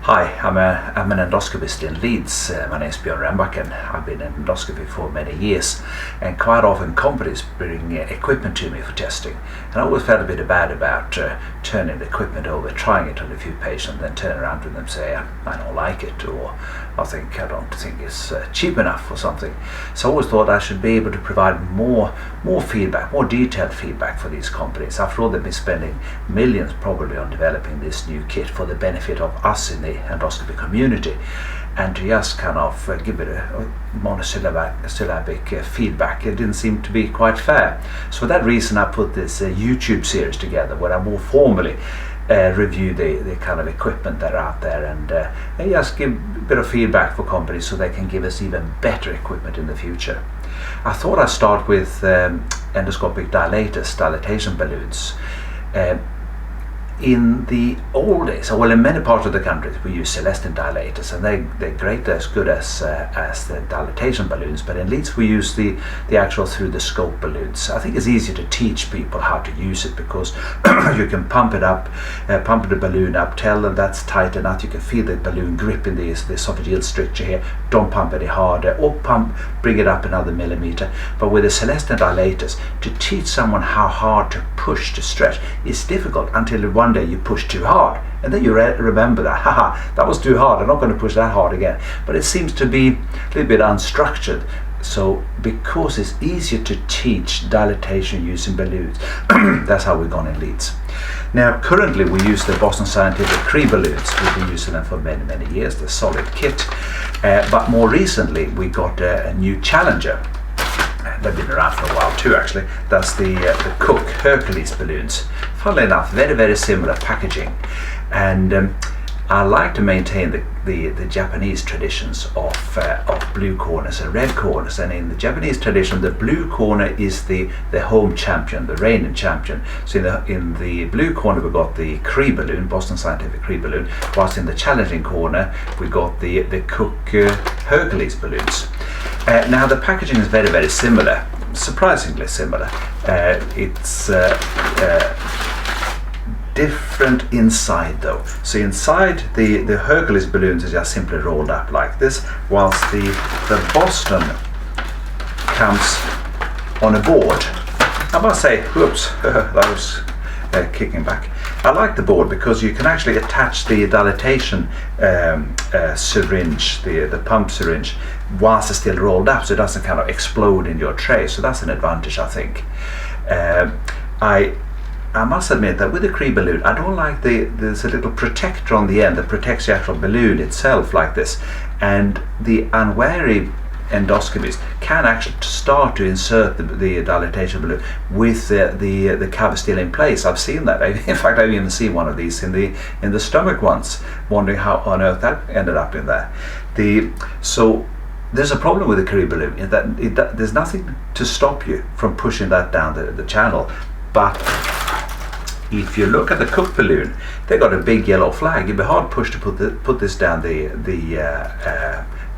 Hi, I'm an endoscopist in Leeds. My name is Björn Rembacken. I've been in endoscopy for many years, and quite often companies bring equipment to me for testing. And I always felt a bit bad about turning the equipment over, trying it on a few patients, then turn around to them and say, I don't like it, or I don't think it's cheap enough or something. So I always thought I should be able to provide more feedback, more detailed feedback for these companies. After all, they've been spending millions probably on developing this new kit for the benefit of us in the endoscopy community, and to just kind of give it a monosyllabic feedback, it didn't seem to be quite fair. So for that reason I put this YouTube series together where I more formally review the kind of equipment that are out there, and just give a bit of feedback for companies so they can give us even better equipment in the future. I thought I'd start with endoscopic dilatation balloons. In the old days, well, in many parts of the country we use Celestin dilators, and they're great, as good as the dilatation balloons, but in Leeds we use the actual through the scope balloons. I think it's easier to teach people how to use it because you can pump the balloon up, tell them that's tight enough, you can feel the balloon grip in the esophageal stricture here, don't pump any harder, or bring it up another millimeter. But with the Celestin dilators, to teach someone how hard to push, to stretch, is difficult until one day you push too hard, and then you remember that was too hard, I'm not going to push that hard again. But it seems to be a little bit unstructured. So because it's easier to teach dilatation using balloons, that's how we've gone in Leeds. Now currently we use the Boston Scientific CRE balloons. We've been using them for many years, the solid kit, but more recently we got a new challenger. They've been around for a while too, actually. That's the Cook Hercules balloons. Funnily enough, very similar packaging, and I like to maintain the Japanese traditions of blue corners and red corners. And in the Japanese tradition, the blue corner is the home champion, the reigning champion. So in the blue corner we got the CRE balloon, Boston Scientific CRE balloon, whilst in the challenging corner we got the Cook Hercules balloons. Now the packaging is very similar, surprisingly similar. It's different inside though. So inside the Hercules balloons is just simply rolled up like this, whilst the Boston comes on a board. I must say, whoops, that was kicking back. I like the board because you can actually attach the dilatation syringe, the pump syringe, whilst it's still rolled up, so it doesn't kind of explode in your tray. So that's an advantage, I think. I must admit that with the CRE balloon, I don't like there's a little protector on the end that protects the actual balloon itself like this, and the unwary endoscopists can actually start to insert the dilatation balloon with the cover still in place. I've seen that. In fact, I've even seen one of these in the stomach once, wondering how on earth that ended up in there. So there's a problem with the CRE balloon in that there's nothing to stop you from pushing that down the channel. But if you look at the Cook balloon, they got a big yellow flag. It'd be hard pushed to put this down the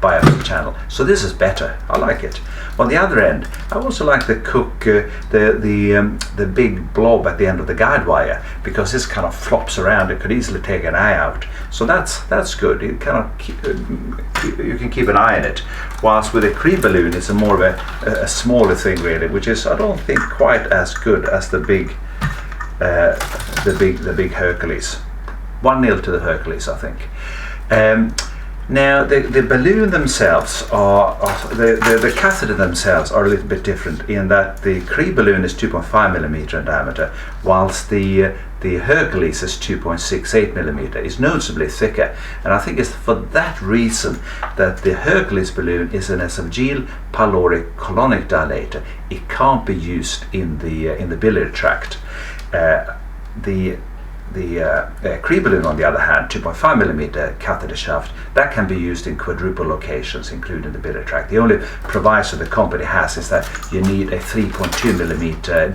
biopsy channel. So this is better. I like it. On the other end, I also like the Cook, the big blob at the end of the guide wire, because this kind of flops around. It could easily take an eye out. So that's good. It kind of you can keep an eye on it. Whilst with a CRE balloon, it's more of a smaller thing really, which is, I don't think, quite as good as the big Hercules. 1-0 to the Hercules, I think. Now the balloon themselves the catheter themselves are a little bit different in that the CRE balloon is 2.5 millimeter in diameter, whilst the Hercules is 2.68 millimeter. It's noticeably thicker, and I think it's for that reason that the Hercules balloon is an esophageal pyloric colonic dilator. It can't be used in the biliary tract. The CRE balloon, on the other hand, 2.5 millimeter catheter shaft, that can be used in quadruple locations, including the biliary tract. The only proviso the company has is that you need a 3.2 millimeter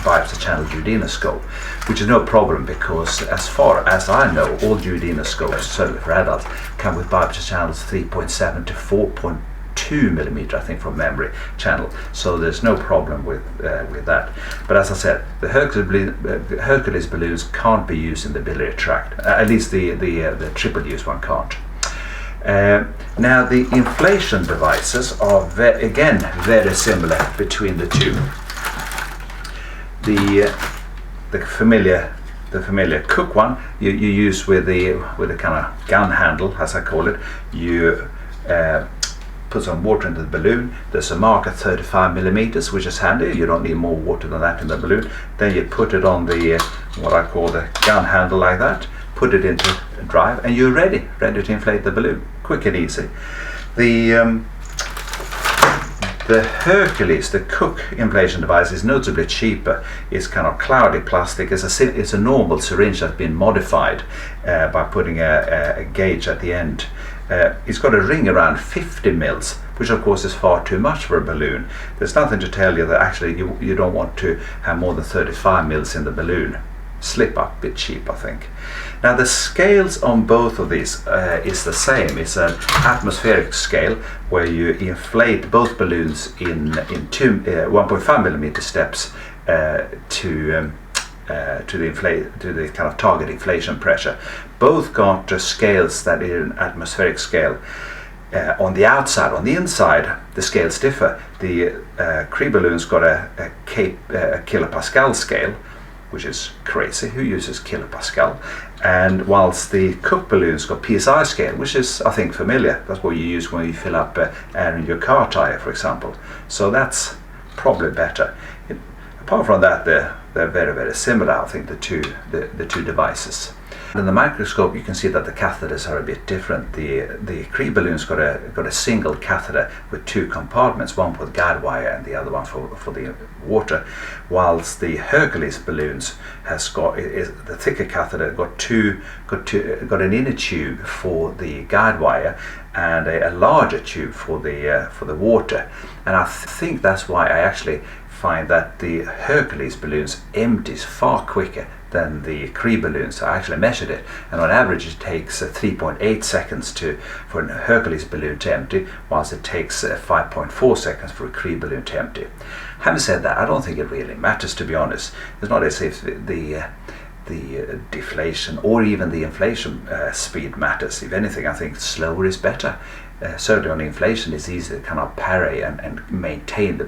biopsy channel duodenoscope, which is no problem because, as far as I know, all duodenoscopes, certainly for adults, come with biopsy channels 3.7 to 4.2 2mm, I think, from memory channel. So there's no problem with that. But as I said, the Hercules balloons can't be used in the biliary tract. At least the triple use one can't. Now the inflation devices are again very similar between the two. The familiar Cook one you use with the kind of gun handle, as I call it. You put some water into the balloon. There's a mark at 35mm, which is handy. You don't need more water than that in the balloon. Then you put it on the what I call the gun handle, like that. Put it into drive, and you're ready to inflate the balloon. Quick and easy. The Hercules, the Cook inflation device, is notably cheaper. It's kind of cloudy plastic. It's a normal syringe that's been modified by putting a gauge at the end. It's got a ring around 50 mils, which of course is far too much for a balloon. There's nothing to tell you that actually you don't want to have more than 35 mils in the balloon. Slip up, bit cheap, I think. Now the scales on both of these is the same. It's an atmospheric scale where you inflate both balloons in 1.5mm steps to the kind of target inflation pressure. Both got scales that is an atmospheric scale. On the outside, on the inside, the scales differ. The CRE balloons got a kilopascal scale, which is crazy. Who uses kilopascal? And whilst the Cook balloons got PSI scale, which is, I think, familiar. That's what you use when you fill up air in your car tire, for example. So that's probably better. Apart from that, they're very, very similar, I think, the two devices. In the microscope, you can see that the catheters are a bit different. The CRE balloons got a single catheter with two compartments, one for the guide wire and the other one for the water, whilst the Hercules balloons has got the thicker catheter got an inner tube for the guide wire and a larger tube for the water. And I think that's why I actually find that the Hercules balloons empties far quicker than the CRE balloons. I actually measured it, and on average it takes 3.8 seconds for a Hercules balloon to empty, whilst it takes 5.4 seconds for a CRE balloon to empty. Having said that, I don't think it really matters, to be honest. It's not as if the deflation or even the inflation speed matters. If anything, I think slower is better. Certainly on inflation, it's easy to kind of parry and maintain the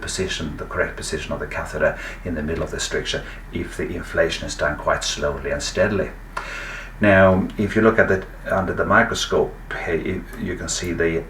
correct position of the catheter in the middle of the stricture if the inflation is done quite slowly and steadily. Now, if you look at it under the microscope, you can see the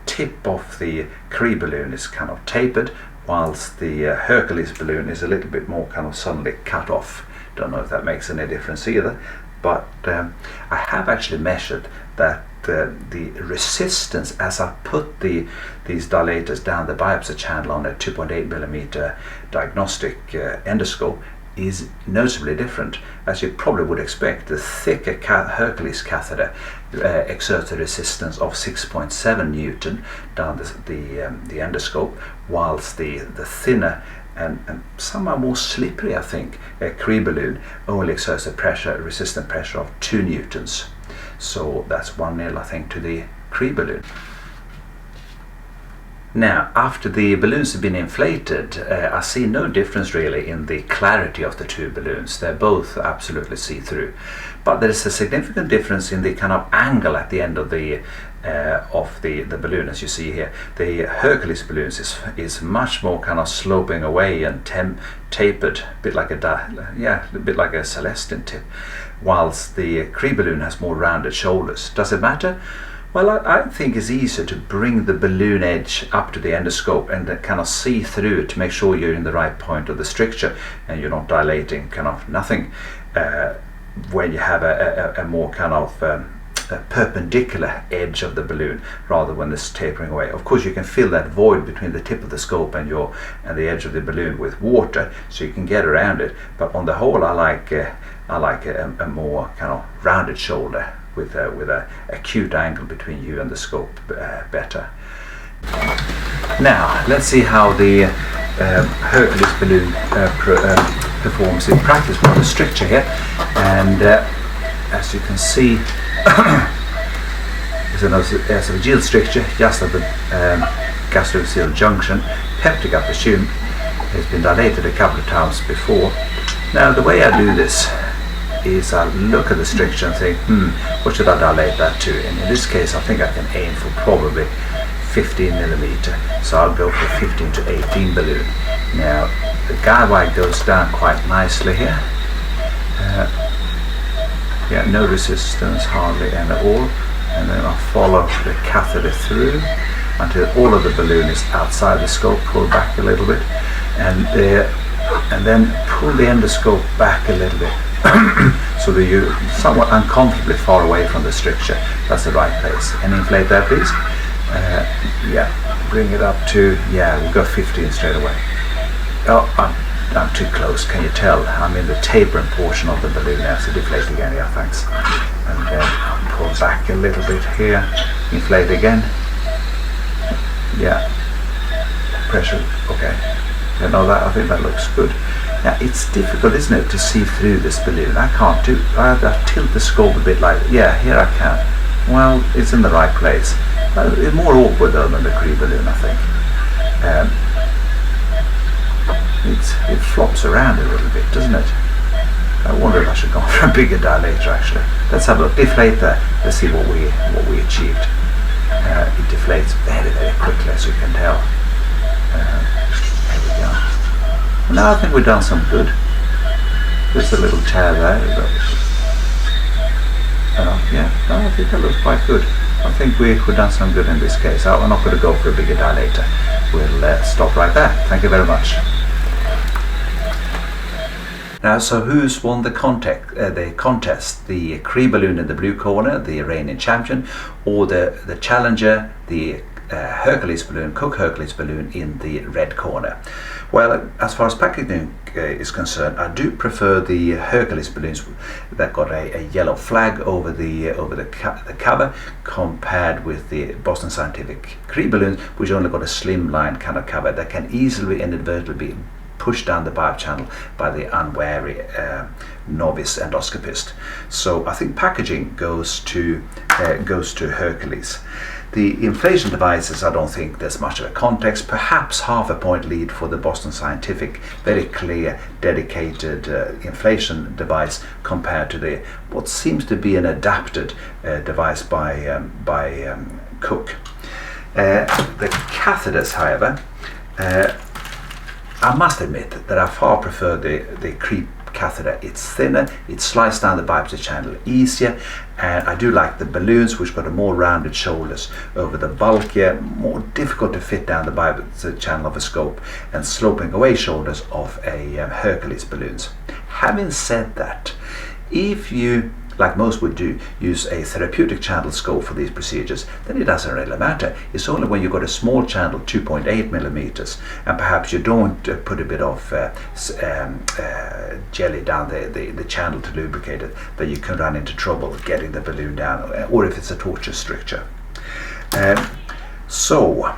tip of the CRE balloon is kind of tapered, whilst the Hercules balloon is a little bit more kind of suddenly cut off. Don't know if that makes any difference either, but I have actually measured that the resistance as I put these dilators down the biopsy channel on a 2.8mm diagnostic endoscope is noticeably different. As you probably would expect, the thicker Hercules catheter exerts a resistance of 6.7 Newton down the endoscope, whilst the thinner and somehow more slippery, I think, CRE balloon only exerts a resistant pressure of 2 newtons. So that's 1-0, I think, to the CRE balloon. Now, after the balloons have been inflated, I see no difference really in the clarity of the two balloons. They're both absolutely see-through. But there is a significant difference in the kind of angle at the end of the balloon, as you see here. The Hercules balloons is much more kind of sloping away and tapered, a bit like a Celestine tip, whilst the CRE balloon has more rounded shoulders. Does it matter? Well, I think it's easier to bring the balloon edge up to the endoscope and then kind of see through it to make sure you're in the right point of the stricture and you're not dilating kind of nothing when you have a more kind of a perpendicular edge of the balloon rather when it's tapering away. Of course, you can fill that void between the tip of the scope and the edge of the balloon with water, so you can get around it. But on the whole, I like a more kind of rounded shoulder with a acute angle between you and the scope better. Now let's see how the Hercules balloon performs in practice with the stricture here. And as you can see, there's an esophageal stricture just at the gastroceal junction, peptic upstream, has been dilated a couple of times before. Now the way I do this is I look at the stricture and think, what should I dilate that to? And in this case I think I can aim for probably 15 millimeter, so I'll go for 15 to 18 balloon. Now the guide wire goes down quite nicely here. Yeah, no resistance hardly any at all, and then I follow the catheter through until all of the balloon is outside the scope. Pull back a little bit, and then pull the endoscope back a little bit so that you're somewhat uncomfortably far away from the stricture. That's the right place. And inflate that, please. Yeah, bring it up to, we'll go 15 straight away. Oh, I'm too close, can you tell? I'm in the tapering portion of the balloon now, so deflate again, yeah, thanks. And then I'll pull back a little bit here, inflate again. Yeah, pressure, okay. You know that, I think that looks good. Now it's difficult, isn't it, to see through this balloon? I can't do, I tilt the scope a bit like, yeah, here I can. Well, it's in the right place. It's more awkward though than the CRE balloon, I think. It flops around a little bit, doesn't it? I wonder if I should go for a bigger dilator actually. Let's have a look. Deflate there. Let's see what we achieved. It deflates very, very quickly, as you can tell. There we go. Well, now I think we've done some good. There's a little tear there. I think that looks quite good. I think we've done some good in this case. I'm not going to go for a bigger dilator. We'll stop right there. Thank you very much. Now, so who's won the contest? The CRE balloon in the blue corner, the reigning champion, or the challenger, the Hercules balloon, Cook Hercules balloon in the red corner? Well, as far as packaging is concerned, I do prefer the Hercules balloons that got a yellow flag over the cover, compared with the Boston Scientific CRE balloons, which only got a slimline kind of cover that can easily inadvertently be pushed down the pipe channel by the unwary novice endoscopist. So I think packaging goes to Hercules. The inflation devices, I don't think there's much of a context. Perhaps half a point lead for the Boston Scientific, very clear, dedicated inflation device compared to the what seems to be an adapted device by Cook. The catheters, however, I must admit that I far prefer the CRE catheter. It's thinner, it slides down the biopsy channel easier, and I do like the balloons, which got a more rounded shoulders over the bulkier, more difficult to fit down the biopsy channel of a scope and sloping away shoulders of a Hercules balloons. Having said that, if you, like most would do, use a therapeutic channel scope for these procedures, then it doesn't really matter. It's only when you've got a small channel, 2.8 millimeters, and perhaps you don't put a bit of jelly down the channel to lubricate it, that you can run into trouble getting the balloon down, or if it's a tortuous stricture. So,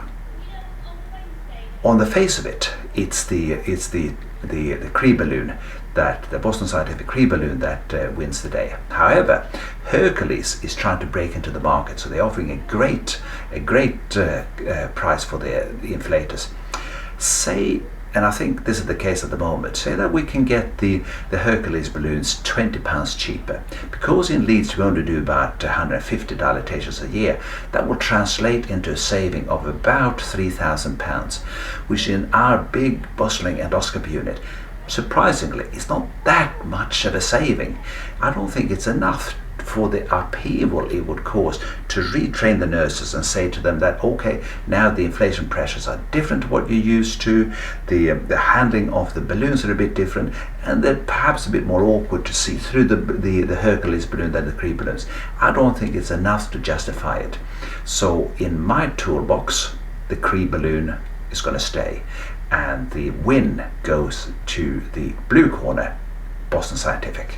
on the face of it, it's the CRE balloon, that the Boston Scientific CRE balloon that wins the day. However, Hercules is trying to break into the market, so they're offering a great price for the inflators. Say, and I think this is the case at the moment, say that we can get the Hercules balloons £20 cheaper. Because in Leeds we only do about 150 dilatations a year, that will translate into a saving of about £3,000, which in our big bustling endoscopy unit, surprisingly, it's not that much of a saving. I don't think it's enough for the upheaval it would cause to retrain the nurses and say to them that, okay, now the inflation pressures are different to what you're used to, the handling of the balloons are a bit different, and they're perhaps a bit more awkward to see through the Hercules balloon than the CRE balloons. I don't think it's enough to justify it. So in my toolbox, the CRE balloon is going to stay, and the win goes to the blue corner, Boston Scientific.